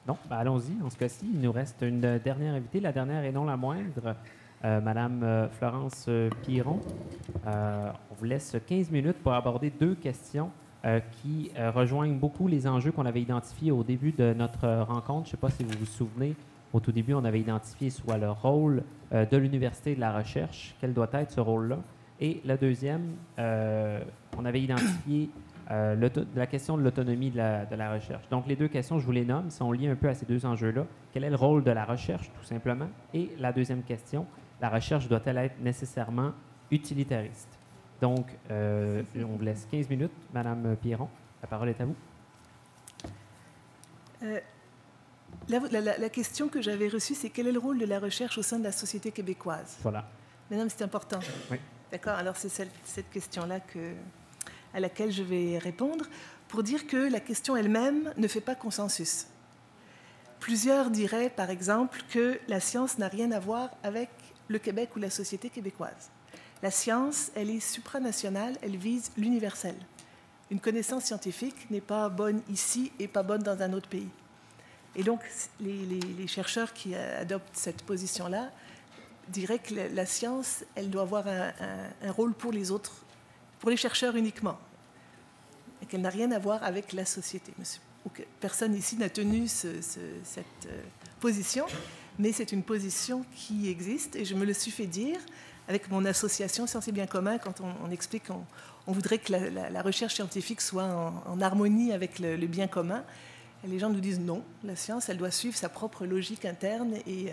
Non? Ben, allons-y. En ce cas-ci, il nous reste une dernière invitée, la dernière et non la moindre, Madame Florence Piron. On vous laisse 15 minutes pour aborder deux questions qui rejoignent beaucoup les enjeux qu'on avait identifiés au début de notre rencontre. Je ne sais pas si vous vous souvenez, au tout début, on avait identifié soit le rôle de l'université et de la recherche, quel doit être ce rôle-là, et la deuxième, on avait identifié la question de l'autonomie de la recherche. Donc, les deux questions, je vous les nomme, sont liées un peu à ces deux enjeux-là. Quel est le rôle de la recherche, tout simplement? Et la deuxième question, la recherche doit-elle être nécessairement utilitariste? Donc, on vous laisse 15 minutes. Madame Piron, la parole est à vous. La question que j'avais reçue, c'est quel est le rôle de la recherche au sein de la société québécoise? Voilà. Madame, c'est important. Oui. D'accord, alors c'est cette question-là à laquelle je vais répondre pour dire que la question elle-même ne fait pas consensus. Plusieurs diraient, par exemple, que la science n'a rien à voir avec le Québec ou la société québécoise. La science, elle est supranationale, elle vise l'universel. Une connaissance scientifique n'est pas bonne ici et pas bonne dans un autre pays. Et donc, les chercheurs qui adoptent cette position-là diraient que la science, elle doit avoir un rôle pour les autres, pour les chercheurs uniquement, et qu'elle n'a rien à voir avec la société. Personne ici n'a tenu cette position, mais c'est une position qui existe, et je me le suis fait dire avec mon association Sciences et Biens communs, quand on explique qu'on voudrait que la recherche scientifique soit en harmonie avec le bien commun. Et les gens nous disent non, la science, elle doit suivre sa propre logique interne et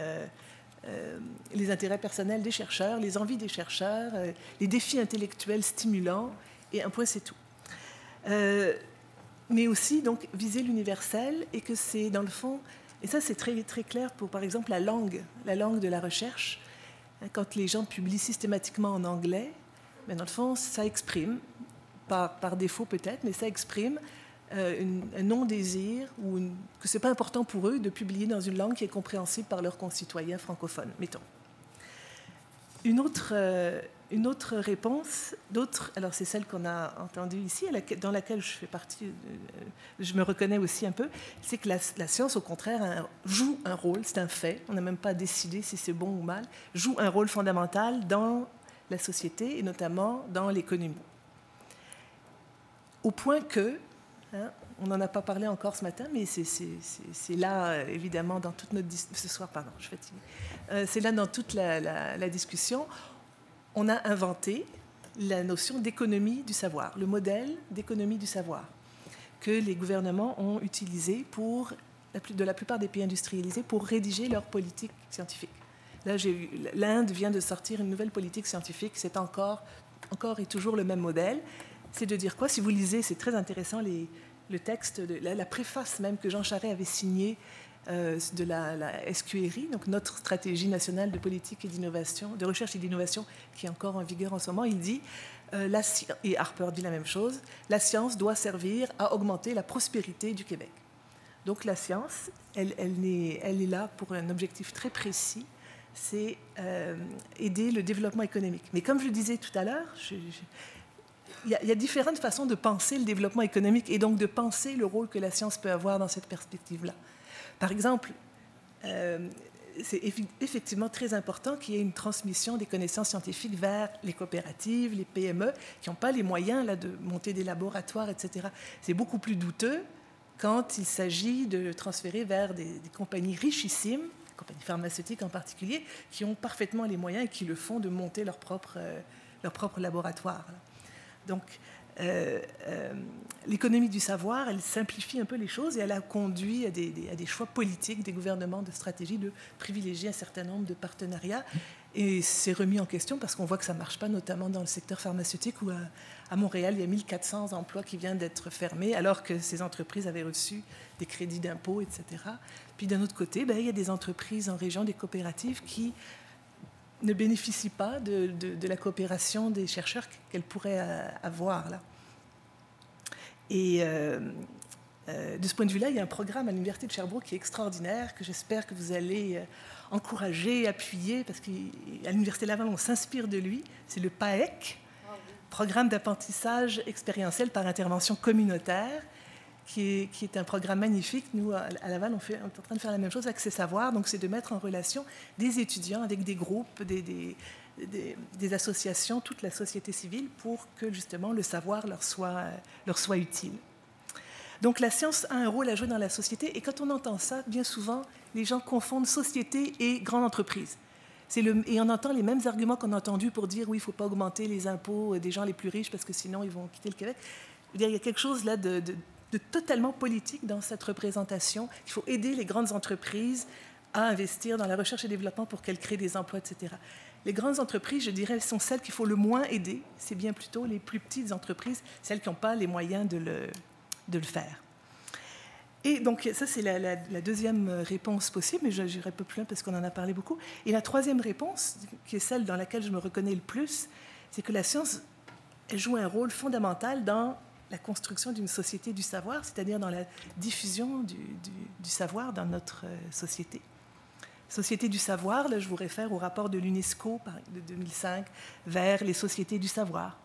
les intérêts personnels des chercheurs, les envies des chercheurs, les défis intellectuels stimulants, et un point, c'est tout. Mais aussi, donc, viser l'universel, et que c'est, dans le fond, et ça, c'est très, très clair pour, par exemple, la langue de la recherche. Quand les gens publient systématiquement en anglais, ben, dans le fond, ça exprime, par défaut peut-être, mais ça exprime un non-désir ou que ce n'est pas important pour eux de publier dans une langue qui est compréhensible par leurs concitoyens francophones, mettons. Une autre réponse, alors c'est celle qu'on a entendue ici, dans laquelle je fais partie, je me reconnais aussi un peu, c'est que la science, au contraire, joue un rôle, c'est un fait, on n'a même pas décidé si c'est bon ou mal, joue un rôle fondamental dans la société et notamment dans l'économie. Au point que, on n'en a pas parlé encore ce matin, mais c'est là, évidemment, dans toute notre ce soir, pardon, je suis fatiguée. C'est là dans toute la discussion, on a inventé la notion d'économie du savoir, le modèle d'économie du savoir que les gouvernements ont utilisé de la plupart des pays industrialisés pour rédiger leur politique scientifique. Là, l'Inde vient de sortir une nouvelle politique scientifique, c'est encore et toujours le même modèle. C'est de dire quoi? Si vous lisez, c'est très intéressant, le texte, la préface même que Jean Charest avait signée de la SQRI, donc notre stratégie nationale de politique et d'innovation, de recherche et d'innovation, qui est encore en vigueur en ce moment, il dit, et Harper dit la même chose, la science doit servir à augmenter la prospérité du Québec. Donc la science, elle est là pour un objectif très précis, c'est aider le développement économique. Mais comme je le disais tout à l'heure, il y a différentes façons de penser le développement économique et donc de penser le rôle que la science peut avoir dans cette perspective-là. Par exemple, c'est effectivement très important qu'il y ait une transmission des connaissances scientifiques vers les coopératives, les PME, qui n'ont pas les moyens là, de monter des laboratoires, etc. C'est beaucoup plus douteux quand il s'agit de transférer vers des compagnies richissimes, compagnies pharmaceutiques en particulier, qui ont parfaitement les moyens et qui le font de monter leur propre laboratoire. Donc, l'économie du savoir, elle simplifie un peu les choses et elle a conduit à des choix politiques des gouvernements de stratégie de privilégier un certain nombre de partenariats. Et c'est remis en question parce qu'on voit que ça ne marche pas, notamment dans le secteur pharmaceutique où à Montréal, il y a 1400 emplois qui viennent d'être fermés alors que ces entreprises avaient reçu des crédits d'impôt, etc. Puis d'un autre côté, il y a des entreprises en région, des coopératives qui ne bénéficient pas de la coopération des chercheurs qu'elles pourraient avoir là. Et de ce point de vue-là, il y a un programme à l'Université de Sherbrooke qui est extraordinaire, que j'espère que vous allez encourager, appuyer, parce qu'à l'Université Laval, on s'inspire de lui. C'est le PAEC, Programme d'apprentissage expérientiel par intervention communautaire, qui est un programme magnifique. Nous, à Laval, on est en train de faire la même chose avec ces savoirs. Donc, c'est de mettre en relation des étudiants avec des groupes, des associations, toute la société civile, pour que, justement, le savoir leur soit utile. Donc, la science a un rôle à jouer dans la société. Et quand on entend ça, bien souvent, les gens confondent société et grande entreprise. Et on entend les mêmes arguments qu'on a entendus pour dire, oui, il ne faut pas augmenter les impôts des gens les plus riches parce que sinon, ils vont quitter le Québec. Je veux dire, il y a quelque chose là de totalement politique dans cette représentation. Il faut aider les grandes entreprises à investir dans la recherche et développement pour qu'elles créent des emplois, etc. Les grandes entreprises, je dirais, sont celles qu'il faut le moins aider. C'est bien plutôt les plus petites entreprises, celles qui n'ont pas les moyens de le faire. Et donc, ça, c'est la deuxième réponse possible, mais je n'irai pas plus loin parce qu'on en a parlé beaucoup. Et la troisième réponse, qui est celle dans laquelle je me reconnais le plus, c'est que la science, elle joue un rôle fondamental dans la construction d'une société du savoir, c'est-à-dire dans la diffusion du savoir dans notre société. Société du savoir, là, je vous réfère au rapport de l'UNESCO de 2005 vers les sociétés du savoir.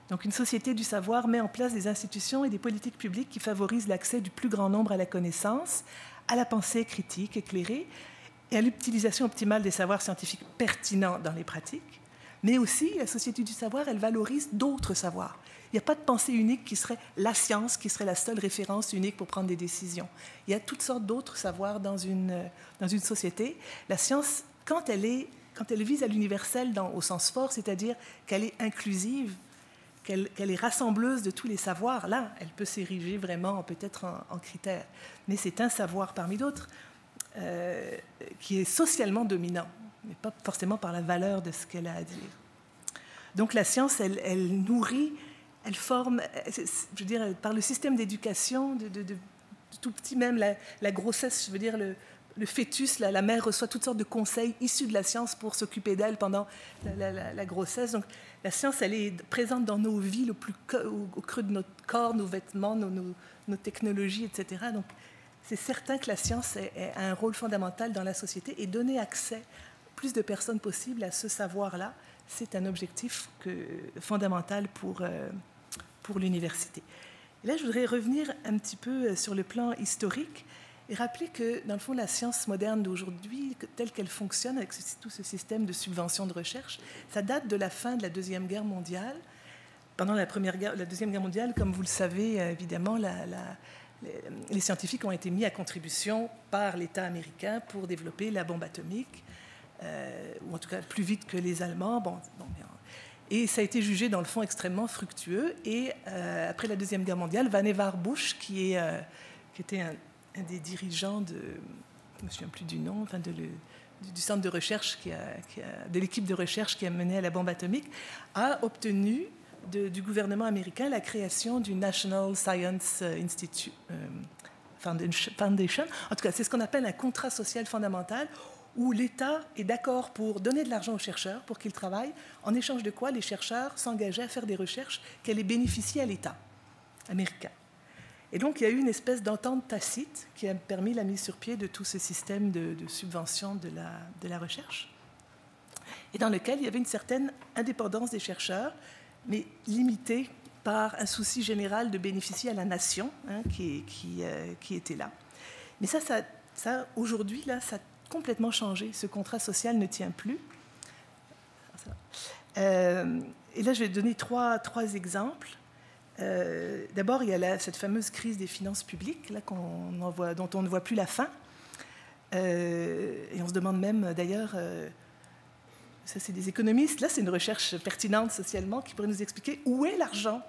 Donc, une société du savoir met en place des institutions et des politiques publiques qui favorisent l'accès du plus grand nombre à la connaissance, à la pensée critique éclairée et à l'utilisation optimale des savoirs scientifiques pertinents dans les pratiques. Mais aussi, la société du savoir, elle valorise d'autres savoirs. Il n'y a pas de pensée unique qui serait la science, qui serait la seule référence unique pour prendre des décisions. Il y a toutes sortes d'autres savoirs dans une société. La science, quand elle vise à l'universel au sens fort, c'est-à-dire qu'elle est inclusive, qu'elle est rassembleuse de tous les savoirs, là, elle peut s'ériger vraiment peut-être en critère. Mais c'est un savoir parmi d'autres qui est socialement dominant, mais pas forcément par la valeur de ce qu'elle a à dire. Donc la science, elle nourrit, elle forme, je veux dire, par le système d'éducation, de tout petit, même la grossesse, je veux dire, le fœtus, la mère reçoit toutes sortes de conseils issus de la science pour s'occuper d'elle pendant la grossesse. Donc, la science, elle est présente dans nos vies, au creux de notre corps, nos vêtements, nos technologies, etc. Donc, c'est certain que la science a un rôle fondamental dans la société et donner accès plus de personnes possible à ce savoir-là, c'est un objectif fondamental pour l'université. Et là, je voudrais revenir un petit peu sur le plan historique et rappeler que, dans le fond, la science moderne d'aujourd'hui, telle qu'elle fonctionne avec tout ce système de subvention de recherche, ça date de la fin de la Deuxième Guerre mondiale. Pendant la Deuxième Guerre mondiale, comme vous le savez, évidemment, les scientifiques ont été mis à contribution par l'État américain pour développer la bombe atomique, ou en tout cas plus vite que les Allemands. Et ça a été jugé, dans le fond, extrêmement fructueux. Et après la Deuxième Guerre mondiale, Vannevar Bush, qui était un des dirigeants je ne me souviens plus du nom, enfin du centre de recherche, de l'équipe de recherche qui a mené à la bombe atomique, a obtenu du gouvernement américain la création du National Science Institute Foundation. En tout cas, c'est ce qu'on appelle un contrat social fondamental, où l'État est d'accord pour donner de l'argent aux chercheurs pour qu'ils travaillent, en échange de quoi les chercheurs s'engageaient à faire des recherches qui allaient bénéficier à l'État américain. Et donc, il y a eu une espèce d'entente tacite qui a permis la mise sur pied de tout ce système de subvention de la recherche, et dans lequel il y avait une certaine indépendance des chercheurs, mais limitée par un souci général de bénéficier à la nation, qui était là. Mais ça aujourd'hui, là, ça a complètement changé. Ce contrat social ne tient plus. Et là, je vais donner trois exemples. D'abord, il y a cette fameuse crise des finances publiques là, dont on ne voit plus la fin. Et on se demande même, d'ailleurs, ça c'est des économistes, là c'est une recherche pertinente socialement qui pourrait nous expliquer où est l'argent,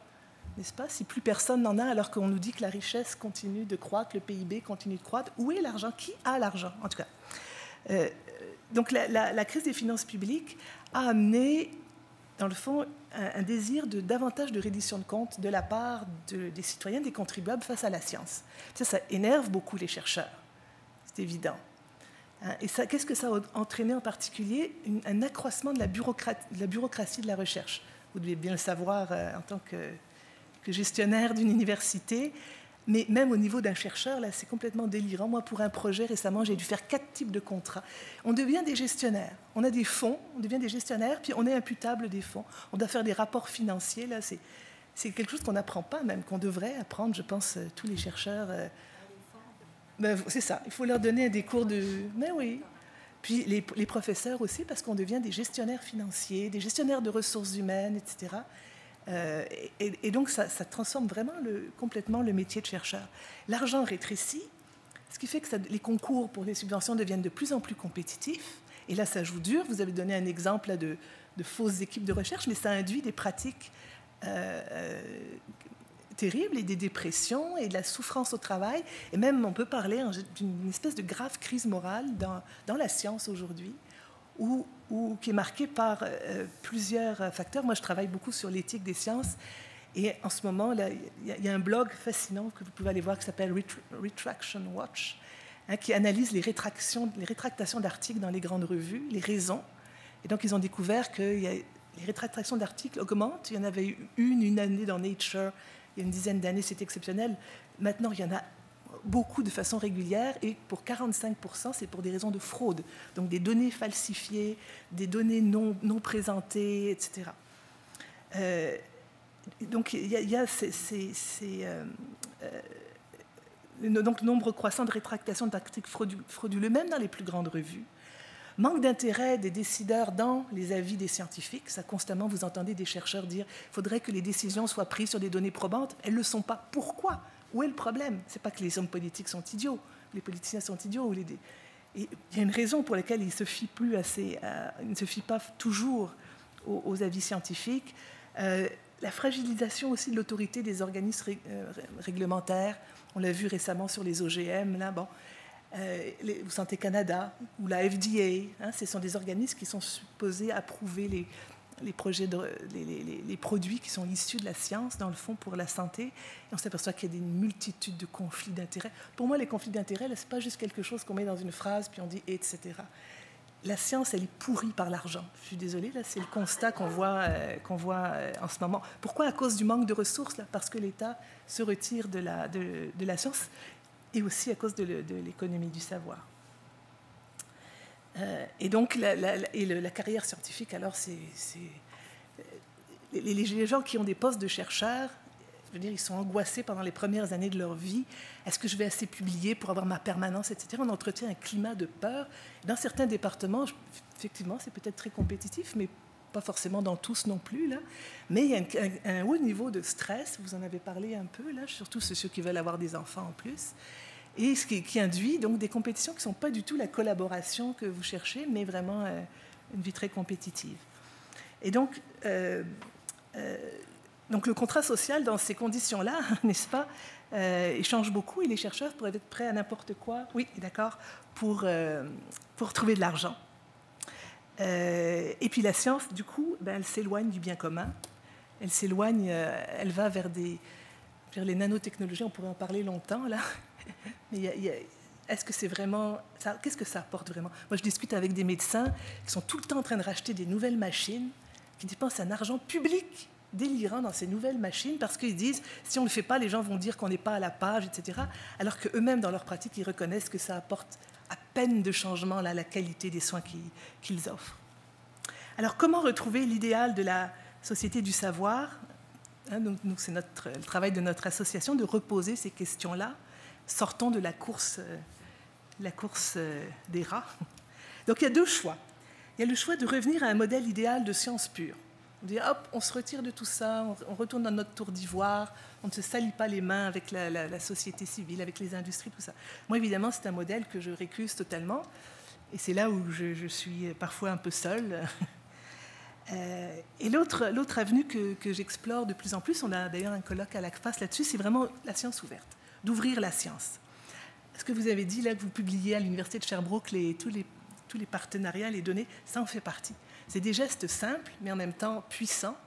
n'est-ce pas, si plus personne n'en a alors qu'on nous dit que la richesse continue de croître, le PIB continue de croître. Où est l'argent? Qui a l'argent, en tout cas? Donc la crise des finances publiques a amené, dans le fond, un désir de davantage de reddition de comptes de la part des citoyens, des contribuables face à la science. Ça énerve beaucoup les chercheurs, c'est évident. Et qu'est-ce que ça a entraîné en particulier? Un accroissement de la bureaucratie de la recherche. Vous devez bien le savoir en tant que gestionnaire d'une université, mais même au niveau d'un chercheur, là, c'est complètement délirant. Moi, pour un projet, récemment, j'ai dû faire 4 types de contrats. On devient des gestionnaires. On a des fonds, on devient des gestionnaires, puis on est imputable des fonds. On doit faire des rapports financiers. Là, c'est quelque chose qu'on n'apprend pas, même qu'on devrait apprendre, je pense, tous les chercheurs. C'est ça, il faut leur donner des cours de... Mais oui. Puis les professeurs aussi, parce qu'on devient des gestionnaires financiers, des gestionnaires de ressources humaines, etc. Et donc, ça transforme vraiment complètement le métier de chercheur. L'argent rétrécit, ce qui fait que les concours pour les subventions deviennent de plus en plus compétitifs. Et là, ça joue dur. Vous avez donné un exemple là, de fausses équipes de recherche, mais ça induit des pratiques terribles et des dépressions et de la souffrance au travail. Et même, on peut parler d'une espèce de grave crise morale dans la science aujourd'hui, qui est marquée par plusieurs facteurs. Moi, je travaille beaucoup sur l'éthique des sciences. Et en ce moment, il y a un blog fascinant que vous pouvez aller voir qui s'appelle Retraction Watch, qui analyse les rétractations d'articles dans les grandes revues, les raisons. Et donc, ils ont découvert que les rétractations d'articles augmentent. Il y en avait eu une année dans Nature, il y a une dizaine d'années, c'était exceptionnel. Maintenant, il y en a beaucoup de façon régulière, et pour 45%, c'est pour des raisons de fraude. Donc, des données falsifiées, des données non présentées, etc. Donc, il y a donc, nombre croissant de rétractations d'articles frauduleux, même dans les plus grandes revues. Manque d'intérêt des décideurs dans les avis des scientifiques. Ça, constamment, vous entendez des chercheurs dire qu'il faudrait que les décisions soient prises sur des données probantes. Elles ne le sont pas. Pourquoi? Où est le problème? Ce n'est pas que les hommes politiques sont idiots, les politiciens sont idiots. Il y a une raison pour laquelle ils ne se fient pas toujours aux avis scientifiques. La fragilisation aussi de l'autorité des organismes réglementaires. On l'a vu récemment sur les OGM. Là, bon. Vous Santé Canada ou la FDA, ce sont des organismes qui sont supposés approuver les produits qui sont issus de la science, dans le fond, pour la santé. Et on s'aperçoit qu'il y a une multitude de conflits d'intérêts. Pour moi, les conflits d'intérêts, ce n'est pas juste quelque chose qu'on met dans une phrase, puis on dit « etc ». La science, elle est pourrie par l'argent. Je suis désolée, là, c'est le constat qu'on voit en ce moment. Pourquoi? À cause du manque de ressources, là, parce que l'État se retire de la science, et aussi à cause de l'économie du savoir. Et donc, la carrière scientifique, alors, les gens qui ont des postes de chercheurs, je veux dire, ils sont angoissés pendant les premières années de leur vie. Est-ce que je vais assez publier pour avoir ma permanence, etc. On entretient un climat de peur. Dans certains départements, effectivement, c'est peut-être très compétitif, mais pas forcément dans tous non plus, là. Mais il y a un haut niveau de stress, vous en avez parlé un peu, là, surtout ceux qui veulent avoir des enfants en plus, et ce qui induit donc des compétitions qui ne sont pas du tout la collaboration que vous cherchez, mais vraiment une vie très compétitive. Et donc le contrat social dans ces conditions-là, n'est-ce pas, il change beaucoup, et les chercheurs pourraient être prêts à n'importe quoi, oui, d'accord, pour trouver de l'argent. Et puis la science, du coup, elle s'éloigne du bien commun. Elle s'éloigne, elle va vers les nanotechnologies, on pourrait en parler longtemps, là. Mais est-ce que c'est vraiment... Qu'est-ce que ça apporte vraiment? Moi, je discute avec des médecins qui sont tout le temps en train de racheter des nouvelles machines, qui dépensent un argent public délirant dans ces nouvelles machines, parce qu'ils disent, si on ne le fait pas, les gens vont dire qu'on n'est pas à la page, etc. Alors qu'eux-mêmes, dans leur pratique, ils reconnaissent que ça apporte à peine de changement là, la qualité des soins qu'ils offrent. Alors, comment retrouver l'idéal de la société du savoir? Donc, c'est le travail de notre association de reposer ces questions-là. Sortons de la course des rats. Donc, il y a deux choix. Il y a le choix de revenir à un modèle idéal de science pure. On dit, hop, on se retire de tout ça, on retourne dans notre tour d'ivoire, on ne se salit pas les mains avec la société civile, avec les industries, tout ça. Moi, évidemment, c'est un modèle que je récuse totalement, et c'est là où je suis parfois un peu seule. Et l'autre avenue que j'explore de plus en plus, on a d'ailleurs un colloque à l'ACFAS là-dessus, c'est vraiment la science ouverte, d'ouvrir la science. Ce que vous avez dit, là, que vous publiez à l'Université de Sherbrooke, tous les partenariats, les données, ça en fait partie. C'est des gestes simples, mais en même temps puissants,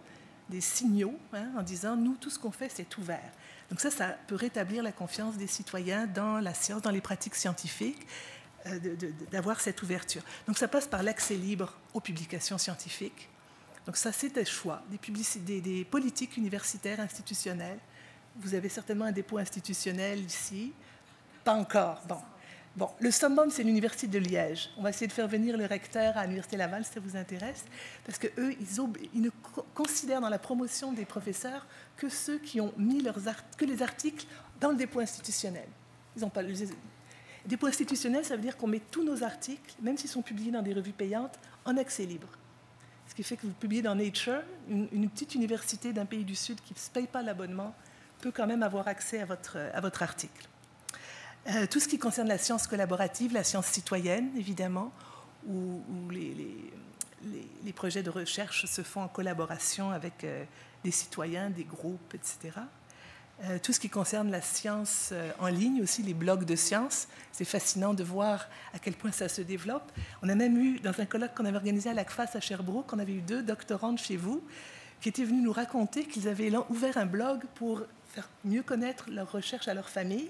des signaux, en disant, nous, tout ce qu'on fait, c'est ouvert. Donc ça peut rétablir la confiance des citoyens dans la science, dans les pratiques scientifiques, d'avoir cette ouverture. Donc ça passe par l'accès libre aux publications scientifiques. Donc ça, c'est un choix, des politiques universitaires institutionnelles. Vous avez certainement un dépôt institutionnel ici. Pas encore. Bon. Bon, le summum, c'est l'Université de Liège. On va essayer de faire venir le recteur à l'Université Laval, si ça vous intéresse, parce qu'eux, ils ne considèrent dans la promotion des professeurs que ceux qui ont mis que les articles dans le dépôt institutionnel. Ils n'ont pas le dépôt institutionnel, ça veut dire qu'on met tous nos articles, même s'ils sont publiés dans des revues payantes, en accès libre. Ce qui fait que vous publiez dans Nature, une petite université d'un pays du Sud qui ne se paye pas l'abonnement peut quand même avoir accès à votre article. Tout ce qui concerne la science collaborative, la science citoyenne, évidemment, où les projets de recherche se font en collaboration avec des citoyens, des groupes, etc. Tout ce qui concerne la science en ligne, aussi les blogs de science. C'est fascinant de voir à quel point ça se développe. On a même eu, dans un colloque qu'on avait organisé à l'ACFAS à Sherbrooke, on avait eu 2 doctorantes chez vous qui étaient venues nous raconter qu'ils avaient ouvert un blog pour faire mieux connaître leurs recherches à leur famille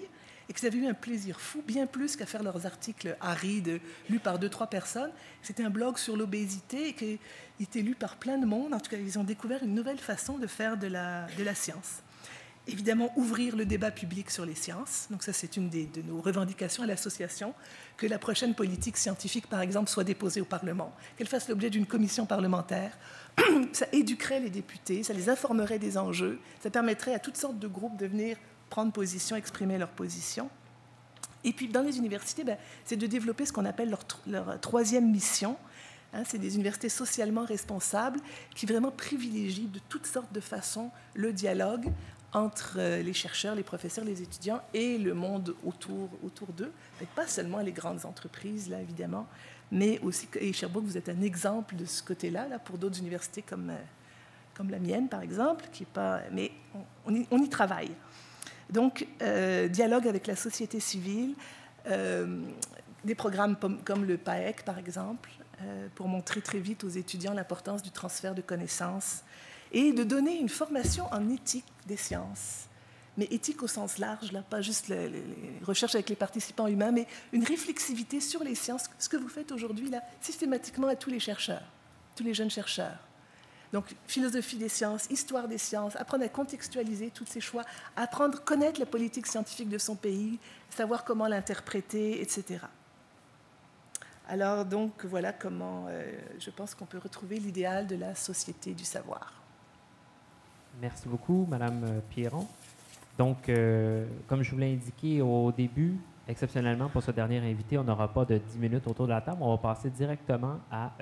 et qu'ils avaient eu un plaisir fou, bien plus qu'à faire leurs articles arides, lus par 2-3 personnes. C'était un blog sur l'obésité et qui était lu par plein de monde. En tout cas, ils ont découvert une nouvelle façon de faire de la science. Évidemment, ouvrir le débat public sur les sciences. Donc ça, c'est une de nos revendications à l'association, que la prochaine politique scientifique, par exemple, soit déposée au Parlement, qu'elle fasse l'objet d'une commission parlementaire. Ça éduquerait les députés, ça les informerait des enjeux, ça permettrait à toutes sortes de groupes de venir prendre position, exprimer leur position. Et puis, dans les universités, c'est de développer ce qu'on appelle leur troisième mission. C'est des universités socialement responsables qui vraiment privilégient de toutes sortes de façons le dialogue entre les chercheurs, les professeurs, les étudiants et le monde autour d'eux. Pas seulement les grandes entreprises, là, évidemment, mais aussi, et Sherbrooke, vous êtes un exemple de ce côté-là, là, pour d'autres universités comme la mienne, par exemple, qui est pas... Mais on y travaille. Donc, dialogue avec la société civile, des programmes comme le PAEC, par exemple, pour montrer très vite aux étudiants l'importance du transfert de connaissances et de donner une formation en éthique des sciences. Mais éthique au sens large, là, pas juste les recherches avec les participants humains, mais une réflexivité sur les sciences, ce que vous faites aujourd'hui, là, systématiquement à tous les chercheurs, tous les jeunes chercheurs. Donc, philosophie des sciences, histoire des sciences, apprendre à contextualiser tous ces choix, apprendre à connaître la politique scientifique de son pays, savoir comment l'interpréter, etc. Alors, donc, voilà comment je pense qu'on peut retrouver l'idéal de la société du savoir. Merci beaucoup, Madame Pierron. Donc, comme je vous l'ai indiqué au début, exceptionnellement pour ce dernier invité, on n'aura pas de 10 minutes autour de la table. On va passer directement à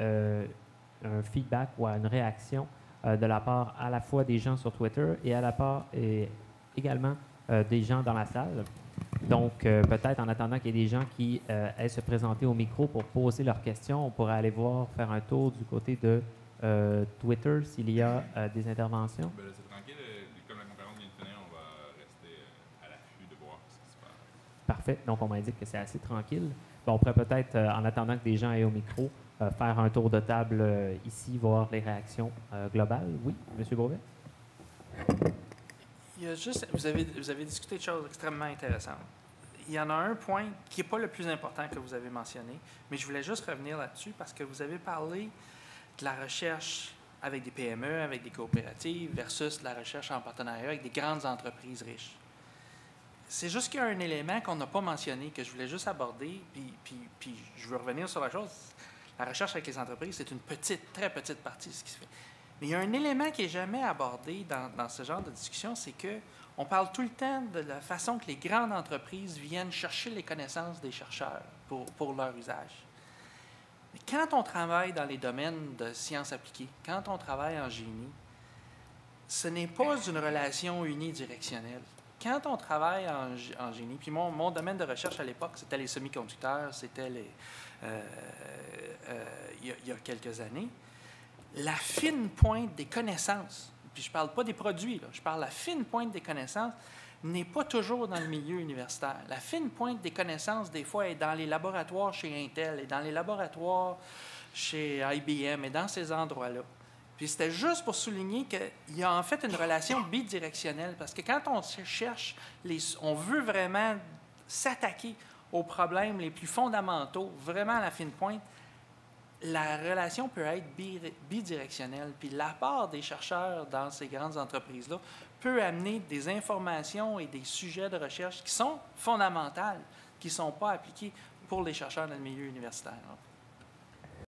un feedback ou à une réaction de la part à la fois des gens sur Twitter et à la part également des gens dans la salle. Donc, peut-être en attendant qu'il y ait des gens qui aient se présenter au micro pour poser leurs questions, on pourrait aller voir, faire un tour du côté de Twitter s'il y a des interventions. Ben là, c'est tranquille. Comme la conférence vient de finir, on va rester à l'affût de voir ce qui se passe. Parfait. Donc, on m'indique que c'est assez tranquille. Bon, on pourrait peut-être, en attendant que des gens aient au micro, faire un tour de table ici, voir les réactions globales. Oui, M. Beauvais? Il y a juste, vous avez discuté de choses extrêmement intéressantes. Il y en a un point qui n'est pas le plus important que vous avez mentionné, mais je voulais juste revenir là-dessus parce que vous avez parlé de la recherche avec des PME, avec des coopératives, versus la recherche en partenariat avec des grandes entreprises riches. C'est juste qu'il y a un élément qu'on n'a pas mentionné, que je voulais juste aborder, puis je veux revenir sur la chose. La recherche avec les entreprises, c'est une petite, très petite partie de ce qui se fait. Mais il y a un élément qui n'est jamais abordé dans ce genre de discussion, c'est qu'on parle tout le temps de la façon que les grandes entreprises viennent chercher les connaissances des chercheurs pour leur usage. Mais quand on travaille dans les domaines de sciences appliquées, quand on travaille en génie, ce n'est pas une relation unidirectionnelle. Quand on travaille en génie, puis mon domaine de recherche à l'époque, c'était les semi-conducteurs, c'était il y a quelques années, la fine pointe des connaissances, puis je ne parle pas des produits, là, je parle de la fine pointe des connaissances, n'est pas toujours dans le milieu universitaire. La fine pointe des connaissances, des fois, est dans les laboratoires chez Intel, et dans les laboratoires chez IBM, et dans ces endroits-là. Puis c'était juste pour souligner qu'il y a en fait une relation bidirectionnelle, parce que quand on cherche, on veut vraiment s'attaquer aux problèmes les plus fondamentaux, vraiment à la fine pointe, la relation peut être bidirectionnelle. Puis l'apport des chercheurs dans ces grandes entreprises-là peut amener des informations et des sujets de recherche qui sont fondamentaux qui ne sont pas appliquées pour les chercheurs dans le milieu universitaire.